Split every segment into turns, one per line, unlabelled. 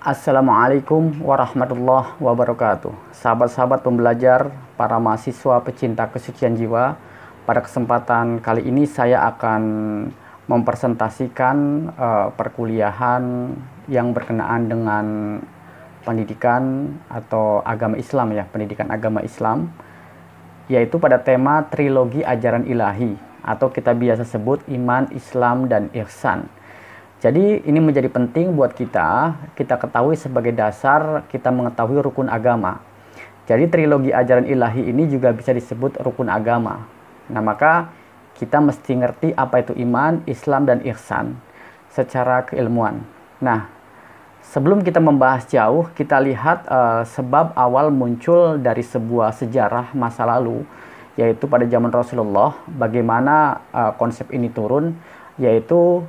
Assalamualaikum warahmatullahi wabarakatuh. Sahabat-sahabat pembelajar, para mahasiswa pecinta kesucian jiwa. Pada kesempatan kali ini saya akan mempresentasikan perkuliahan yang berkenaan dengan pendidikan atau agama Islam ya, pendidikan agama Islam, yaitu pada tema trilogi ajaran ilahi atau kita biasa sebut iman, Islam, dan ihsan. Jadi ini menjadi penting buat kita ketahui sebagai dasar kita mengetahui rukun agama. Jadi trilogi ajaran ilahi ini juga bisa disebut rukun agama. Nah, maka kita mesti ngerti apa itu iman, Islam, dan ihsan secara keilmuan. Nah, sebelum kita membahas jauh, kita lihat sebab awal muncul dari sebuah sejarah masa lalu, yaitu pada zaman Rasulullah, bagaimana konsep ini turun, yaitu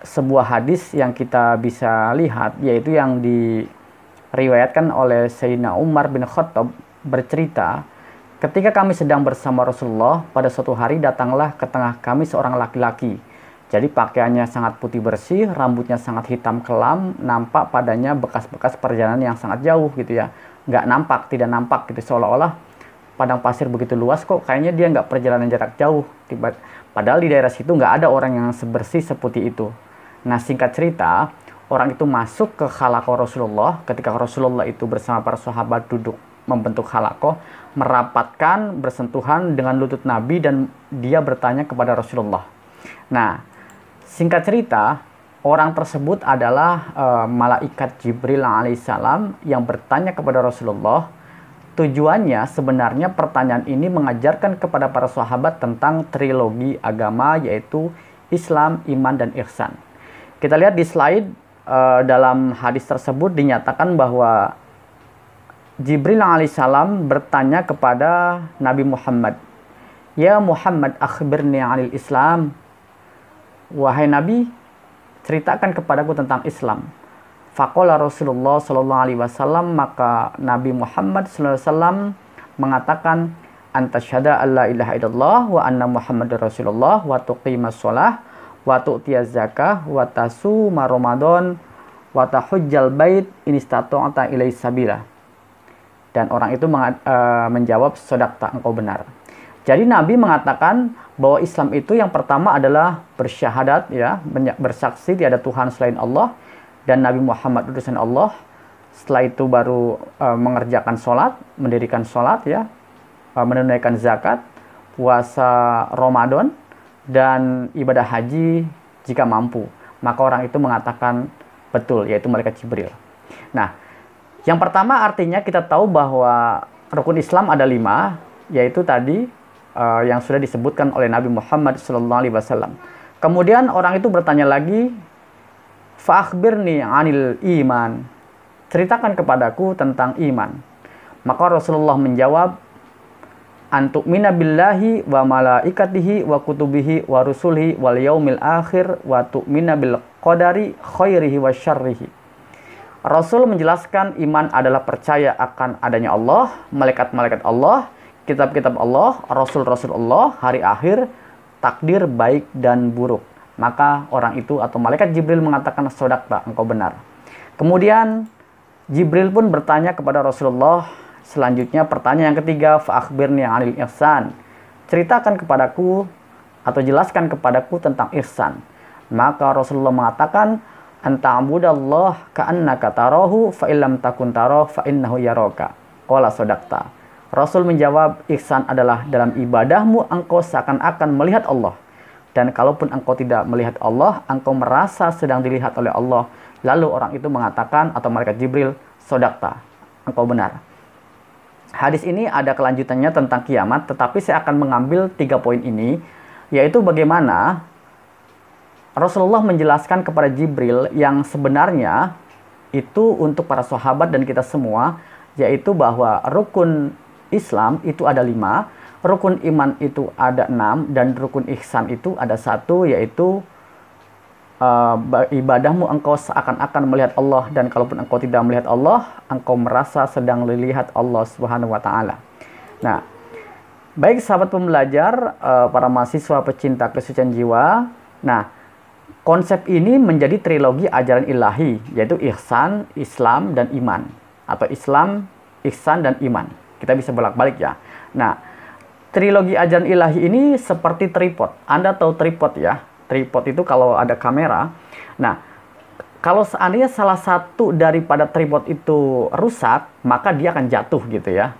sebuah hadis yang kita bisa lihat, yaitu yang diriwayatkan oleh Sayyidina Umar bin Khattab bercerita, ketika kami sedang bersama Rasulullah, pada suatu hari datanglah ke tengah kami seorang laki-laki. Jadi pakaiannya sangat putih bersih, rambutnya sangat hitam kelam, nampak padanya bekas-bekas perjalanan yang sangat jauh gitu ya. Tidak nampak gitu, seolah-olah padang pasir begitu luas kok kayaknya dia nggak perjalanan jarak jauh. Padahal di daerah situ nggak ada orang yang sebersih seperti itu. Nah, singkat cerita, orang itu masuk ke khalaqah Rasulullah ketika Rasulullah itu bersama para sahabat duduk membentuk khalaqah, merapatkan bersentuhan dengan lutut Nabi dan dia bertanya kepada Rasulullah. Nah, singkat cerita, orang tersebut adalah malaikat Jibril alaihissalam yang bertanya kepada Rasulullah. Tujuannya sebenarnya pertanyaan ini mengajarkan kepada para sahabat tentang trilogi agama, yaitu Islam, iman, dan ihsan. Kita lihat di slide, dalam hadis tersebut dinyatakan bahwa Jibril alaihissalam bertanya kepada Nabi Muhammad, "Ya Muhammad, akhbirni 'anil Islam." Wahai Nabi, ceritakan kepadaku tentang Islam. Faqala Rasulullah sallallahu alaihi wasallam, maka Nabi Muhammad sallallahu alaihi wasallam mengatakan, "Anta syahada alla ilaha illallah wa anna Muhammadar Rasulullah wa tuqimas shalah wa tu'tiyaz zakah wa tasuma Ramadan wa tahujjal bait in istata'ta ilaihi sabila." Dan orang itu menjawab, "Shadaqta, engkau benar." Jadi Nabi mengatakan bahwa Islam itu yang pertama adalah bersyahadat ya, bersaksi tiada Tuhan selain Allah dan Nabi Muhammad utusan Allah. Setelah itu baru mengerjakan sholat, mendirikan sholat ya, menunaikan zakat, puasa Ramadan, dan ibadah haji jika mampu. Maka orang itu mengatakan betul, yaitu malaikat Jibril. Nah, yang pertama artinya kita tahu bahwa rukun Islam ada 5, yaitu tadi yang sudah disebutkan oleh Nabi Muhammad SAW. Kemudian orang itu bertanya lagi, "Fa'akhbirni 'anil iman." Ceritakan kepadaku tentang iman. Maka Rasulullah menjawab, "Antu'mina billahi wa malaikatihi wa kutubihi wa rusulihi wal yaumil akhir wa tu'mina bil qadari khairihi wa syarrihi." Rasul menjelaskan iman adalah percaya akan adanya Allah, malaikat-malaikat Allah, kitab-kitab Allah, rasul-rasul Allah, hari akhir, takdir baik dan buruk. Maka orang itu atau malaikat Jibril mengatakan, "Shadaqta, engkau benar." Kemudian Jibril pun bertanya kepada Rasulullah. Selanjutnya pertanyaan yang ketiga, "Fa'akhbirni 'anil ihsan." Ceritakan kepadaku atau jelaskan kepadaku tentang ihsan. Maka Rasulullah mengatakan, "Anta'budallah ka'annaka tarahu fa illam takun tarahu fa innahu yaraka." Qala shadaqta. Rasul menjawab, ihsan adalah dalam ibadahmu engkau seakan-akan melihat Allah. Dan kalaupun engkau tidak melihat Allah, engkau merasa sedang dilihat oleh Allah. Lalu orang itu mengatakan, atau malaikat Jibril, "Shadaqta, engkau benar." Hadis ini ada kelanjutannya tentang kiamat, tetapi saya akan mengambil 3 poin ini, yaitu bagaimana Rasulullah menjelaskan kepada Jibril yang sebenarnya itu untuk para sahabat dan kita semua, yaitu bahwa rukun Islam itu ada 5, rukun iman itu ada 6, dan rukun ihsan itu ada 1, yaitu ibadahmu engkau seakan-akan melihat Allah, dan kalaupun engkau tidak melihat Allah, engkau merasa sedang dilihat Allah Subhanahu wa taala. Nah, baik sahabat pembelajar, para mahasiswa pecinta kesucian jiwa. Nah, konsep ini menjadi trilogi ajaran ilahi, yaitu ihsan, Islam, dan iman. Atau Islam, ihsan, dan iman. Kita bisa bolak-balik ya. Nah, trilogi ajaran ilahi ini seperti tripod. Anda tahu tripod ya? Tripod itu kalau ada kamera. Nah, kalau seandainya salah satu daripada tripod itu rusak, maka dia akan jatuh gitu ya,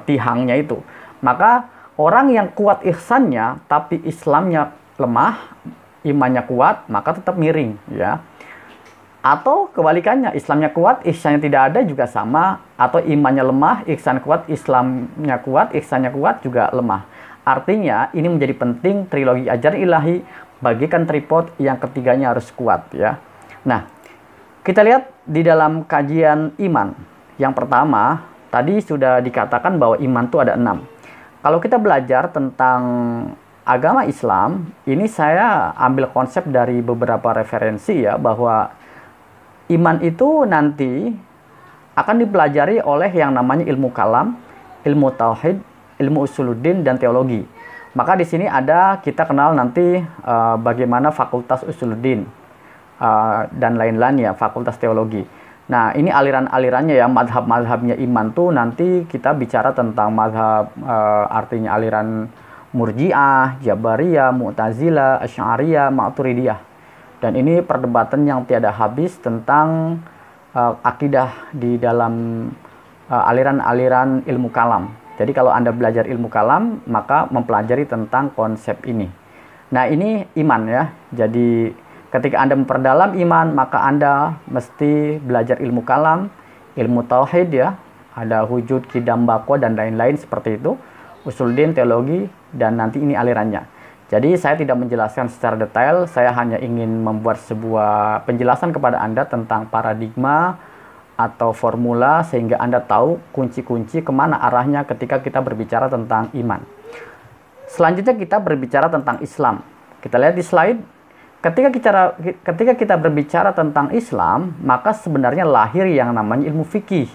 tihangnya itu. Maka orang yang kuat ihsannya, tapi Islamnya lemah, imannya kuat, maka tetap miring ya. Atau kebalikannya, Islamnya kuat, ihsannya tidak ada juga sama. Atau imannya lemah, ihsan kuat, Islamnya kuat, ihsannya kuat juga lemah. Artinya ini menjadi penting trilogi ajaran ilahi, bagikan tripod yang ketiganya harus kuat ya. Nah, kita lihat di dalam kajian iman. Yang pertama, tadi sudah dikatakan bahwa iman itu ada 6. Kalau kita belajar tentang agama Islam, ini saya ambil konsep dari beberapa referensi ya, bahwa iman itu nanti akan dipelajari oleh yang namanya ilmu kalam, ilmu tauhid, ilmu usuluddin, dan teologi. Maka di sini ada, kita kenal nanti bagaimana fakultas usuluddin, dan lain-lain ya, fakultas teologi. Nah, ini aliran-alirannya ya, madhab-madhabnya iman tuh nanti kita bicara tentang madhab, artinya aliran Murji'ah, Jabariyah, Mu'tazilah, Asy'ariyah, Maturidiyah. Dan ini perdebatan yang tiada habis tentang akidah di dalam aliran-aliran ilmu kalam. Jadi kalau Anda belajar ilmu kalam, maka mempelajari tentang konsep ini. Nah, ini iman ya. Jadi ketika Anda memperdalam iman, maka Anda mesti belajar ilmu kalam, ilmu tauhid ya, ada wujud, qidam, baqo, dan lain-lain seperti itu, usuluddin, teologi, dan nanti ini alirannya. Jadi saya tidak menjelaskan secara detail, saya hanya ingin membuat sebuah penjelasan kepada Anda tentang paradigma atau formula, sehingga Anda tahu kunci-kunci kemana arahnya ketika kita berbicara tentang iman. Selanjutnya kita berbicara tentang Islam. Kita lihat di slide. Ketika kita berbicara tentang Islam, maka sebenarnya lahir yang namanya ilmu fikih.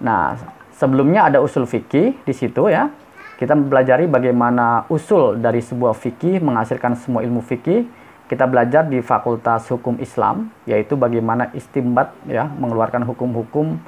Nah, sebelumnya ada usul fikih di situ ya. Kita mempelajari bagaimana usul dari sebuah fikih menghasilkan semua ilmu fikih. Kita belajar di Fakultas Hukum Islam, yaitu bagaimana istinbat ya, mengeluarkan hukum-hukum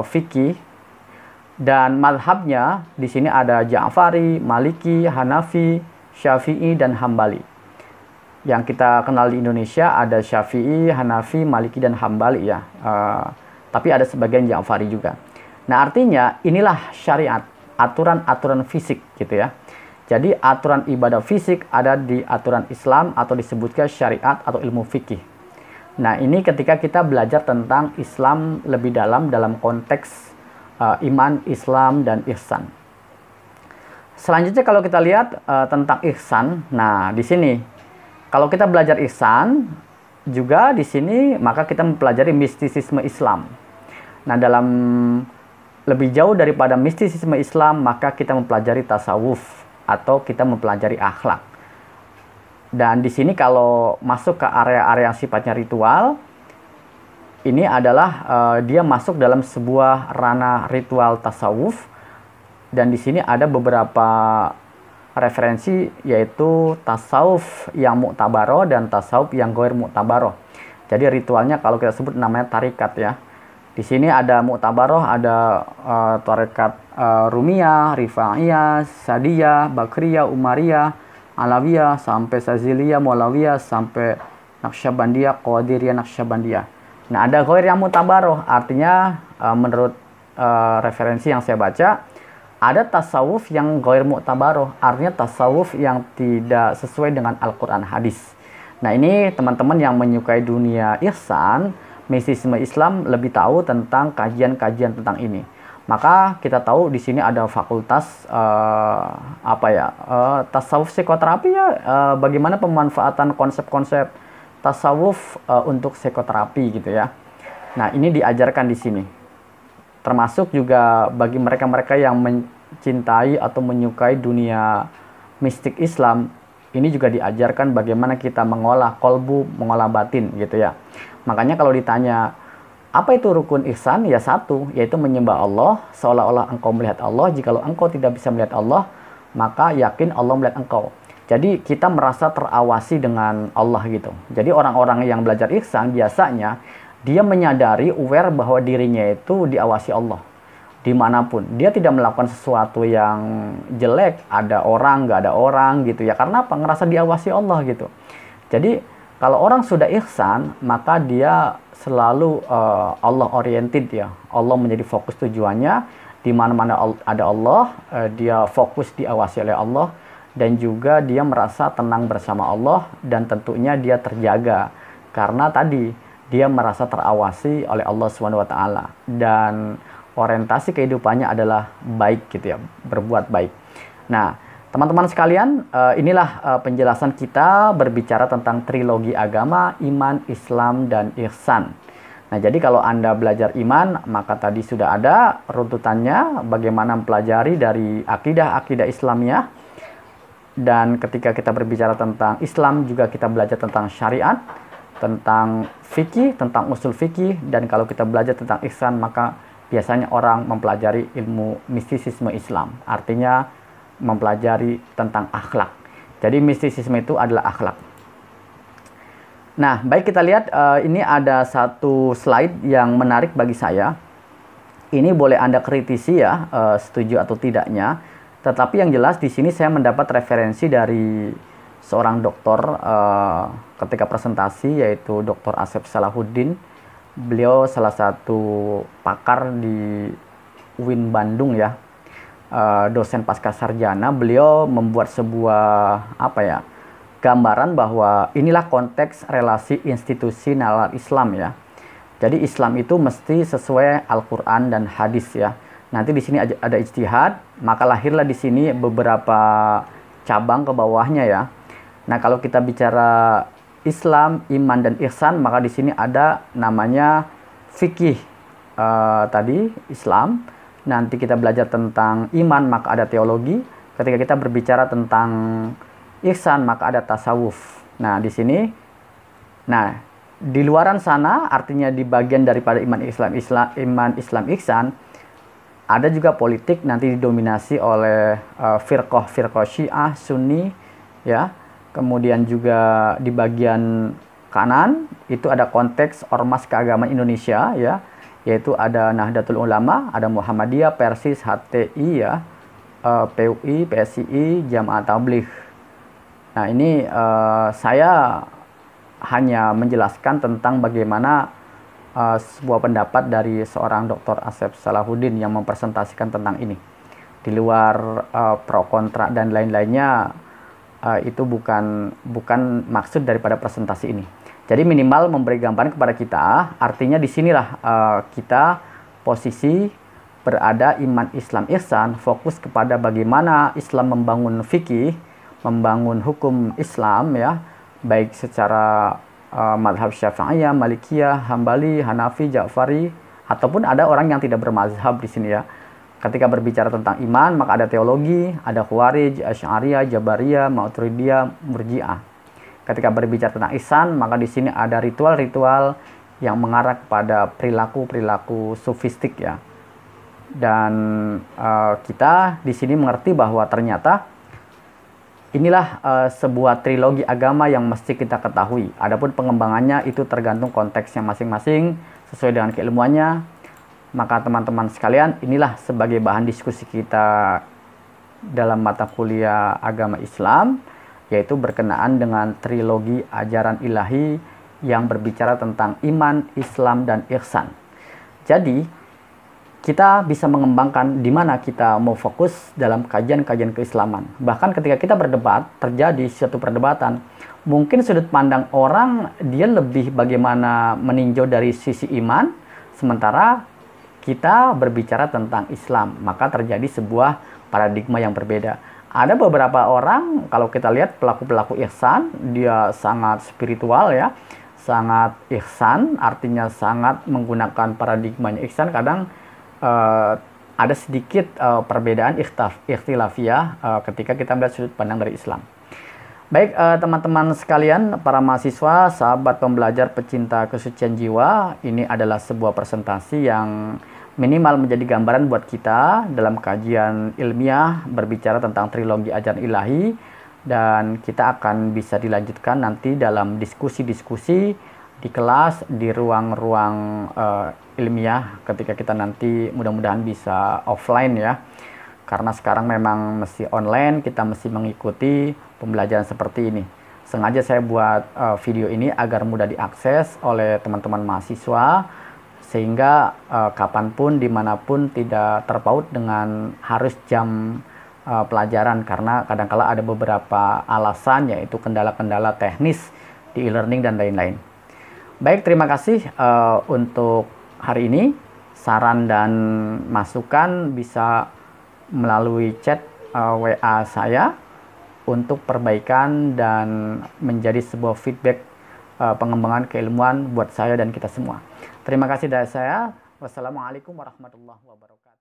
fikih. Dan madhabnya di sini ada Ja'fari, Maliki, Hanafi, Syafi'i, dan Hambali. Yang kita kenal di Indonesia ada Syafi'i, Hanafi, Maliki, dan Hambali ya. Tapi ada sebagian Ja'fari juga. Nah, artinya inilah syariat, aturan-aturan fisik gitu ya. Jadi aturan ibadah fisik ada di aturan Islam atau disebutkan syariat atau ilmu fikih. Nah, ini ketika kita belajar tentang Islam lebih dalam konteks iman, Islam, dan ihsan. Selanjutnya kalau kita lihat tentang ihsan, nah di sini kalau kita belajar ihsan juga di sini, maka kita mempelajari mistisisme Islam. Nah, dalam lebih jauh daripada mistisisme Islam, maka kita mempelajari tasawuf atau kita mempelajari akhlak. Dan di sini kalau masuk ke area-area sifatnya ritual, ini adalah dia masuk dalam sebuah ranah ritual tasawuf. Dan di sini ada beberapa referensi, yaitu tasawuf yang mu'tabaroh dan tasawuf yang ghair mu'tabaroh. Jadi ritualnya kalau kita sebut namanya tarikat ya. Di sini ada mu'tabaroh, ada tarikat Rumiyah, Rifa'iyah, Sadiyah, Bakriyah, Umariyah, Alawiyah, sampai Saziliyah, Maulawiyah, sampai Naqsyabandiyah, Qadiriyah, Naqsyabandiyah. Nah, ada ghair yang mu'tabaroh, artinya menurut referensi yang saya baca, ada tasawuf yang ghair mu'tabaroh, artinya tasawuf yang tidak sesuai dengan Al-Quran hadis. Nah, ini teman-teman yang menyukai dunia ihsan, mistisisme Islam lebih tahu tentang kajian-kajian tentang ini. Maka kita tahu di sini ada fakultas tasawuf psikoterapi ya, bagaimana pemanfaatan konsep-konsep tasawuf untuk psikoterapi gitu ya. Nah, ini diajarkan di sini. Termasuk juga bagi mereka-mereka yang mencintai atau menyukai dunia mistik Islam, ini juga diajarkan bagaimana kita mengolah kolbu, mengolah batin gitu ya. Makanya kalau ditanya, apa itu rukun ihsan? Ya satu, yaitu menyembah Allah seolah-olah engkau melihat Allah. Jikalau engkau tidak bisa melihat Allah, maka yakin Allah melihat engkau. Jadi kita merasa terawasi dengan Allah gitu. Jadi orang-orang yang belajar ihsan biasanya dia menyadari, aware bahwa dirinya itu diawasi Allah dimanapun. Dia tidak melakukan sesuatu yang jelek, ada orang, nggak ada orang gitu ya. Karena apa? Ngerasa diawasi Allah gitu. Jadi kalau orang sudah ihsan, maka dia selalu Allah oriented ya. Allah menjadi fokus tujuannya. Di mana-mana ada Allah, dia fokus diawasi oleh Allah. Dan juga dia merasa tenang bersama Allah. Dan tentunya dia terjaga. Karena tadi dia merasa terawasi oleh Allah SWT. Dan orientasi kehidupannya adalah baik gitu ya. Berbuat baik. Nah, teman-teman sekalian, inilah penjelasan kita berbicara tentang trilogi agama, iman, Islam, dan ihsan. Nah, jadi kalau Anda belajar iman, maka tadi sudah ada runtutannya bagaimana mempelajari dari akidah-akidah Islamiyah. Dan ketika kita berbicara tentang Islam, juga kita belajar tentang syariat, tentang fikih, tentang usul fikih. Dan kalau kita belajar tentang ihsan, maka biasanya orang mempelajari ilmu mistisisme Islam. Artinya mempelajari tentang akhlak. Jadi mistisisme itu adalah akhlak. Nah, baik, kita lihat ini ada satu slide yang menarik bagi saya. Ini boleh Anda kritisi ya, setuju atau tidaknya. Tetapi yang jelas di sini saya mendapat referensi dari seorang dokter ketika presentasi, yaitu Dr. Asep Salahuddin. Beliau salah satu pakar di UIN Bandung ya. Dosen pasca sarjana. Beliau membuat sebuah gambaran bahwa inilah konteks relasi institusional Islam ya. Jadi Islam itu mesti sesuai Al-Quran dan hadis ya. Nanti di sini ada ijtihad, maka lahirlah di sini beberapa cabang ke bawahnya ya. Nah, kalau kita bicara Islam, iman, dan ihsan, maka di sini ada namanya fikih tadi Islam. Nanti kita belajar tentang iman, maka ada teologi. Ketika kita berbicara tentang ihsan, maka ada tasawuf. Nah, di sini, di luaran sana, artinya di bagian daripada iman Islam ihsan, ada juga politik nanti didominasi oleh firqah Syiah, Sunni, ya. Kemudian juga di bagian kanan itu ada konteks ormas keagamaan Indonesia, ya, yaitu ada Nahdlatul Ulama, ada Muhammadiyah, Persis, HTI, ya, PUI, PSII, Jamaah Tabligh. Nah, ini saya hanya menjelaskan tentang bagaimana sebuah pendapat dari seorang Dr. Asep Salahuddin yang mempresentasikan tentang ini. Di luar pro kontra dan lain-lainnya, itu bukan maksud daripada presentasi ini. Jadi minimal memberi gambaran kepada kita, artinya di sinilah kita posisi berada iman Islam ihsan, fokus kepada bagaimana Islam membangun fikih, membangun hukum Islam ya, baik secara madhab Syafi'iyah, Malikiyah, Hambali, Hanafi, Ja'fari, ataupun ada orang yang tidak bermazhab di sini ya. Ketika berbicara tentang iman, maka ada teologi, ada Khawarij, Asy'ariyah, Jabariyah, Maturidiyah, Murji'ah. Ketika berbicara tentang ihsan, maka di sini ada ritual-ritual yang mengarah kepada perilaku-perilaku sufistik ya. Dan kita di sini mengerti bahwa ternyata inilah sebuah trilogi agama yang mesti kita ketahui. Adapun pengembangannya itu tergantung konteksnya masing-masing sesuai dengan keilmuannya. Maka teman-teman sekalian, inilah sebagai bahan diskusi kita dalam mata kuliah agama Islam, yaitu berkenaan dengan trilogi ajaran ilahi yang berbicara tentang iman, Islam, dan ihsan. Jadi, kita bisa mengembangkan di mana kita mau fokus dalam kajian-kajian keislaman. Bahkan ketika kita berdebat, terjadi suatu perdebatan, mungkin sudut pandang orang dia lebih bagaimana meninjau dari sisi iman, sementara kita berbicara tentang Islam, maka terjadi sebuah paradigma yang berbeda. Ada beberapa orang, kalau kita lihat pelaku-pelaku ihsan, dia sangat spiritual ya, sangat ihsan, artinya sangat menggunakan paradigmanya ihsan. Kadang ada sedikit perbedaan ikhtilafiyah ketika kita melihat sudut pandang dari Islam. Baik, teman-teman sekalian, para mahasiswa, sahabat pembelajar pecinta kesucian jiwa, ini adalah sebuah presentasi yang minimal menjadi gambaran buat kita dalam kajian ilmiah berbicara tentang trilogi ajaran ilahi, dan kita akan bisa dilanjutkan nanti dalam diskusi-diskusi di kelas, di ruang-ruang ilmiah ketika kita nanti mudah-mudahan bisa offline ya. Karena sekarang memang mesti online, kita mesti mengikuti pembelajaran seperti ini. Sengaja saya buat video ini agar mudah diakses oleh teman-teman mahasiswa, sehingga kapanpun, dimanapun tidak terpaut dengan harus jam pelajaran, karena kadang-kala ada beberapa alasan, yaitu kendala-kendala teknis di e-learning dan lain-lain. Baik, terima kasih untuk hari ini. Saran dan masukan bisa melalui chat WA saya untuk perbaikan dan menjadi sebuah feedback pengembangan keilmuan buat saya dan kita semua. Terima kasih dari saya. Wassalamualaikum warahmatullahi wabarakatuh.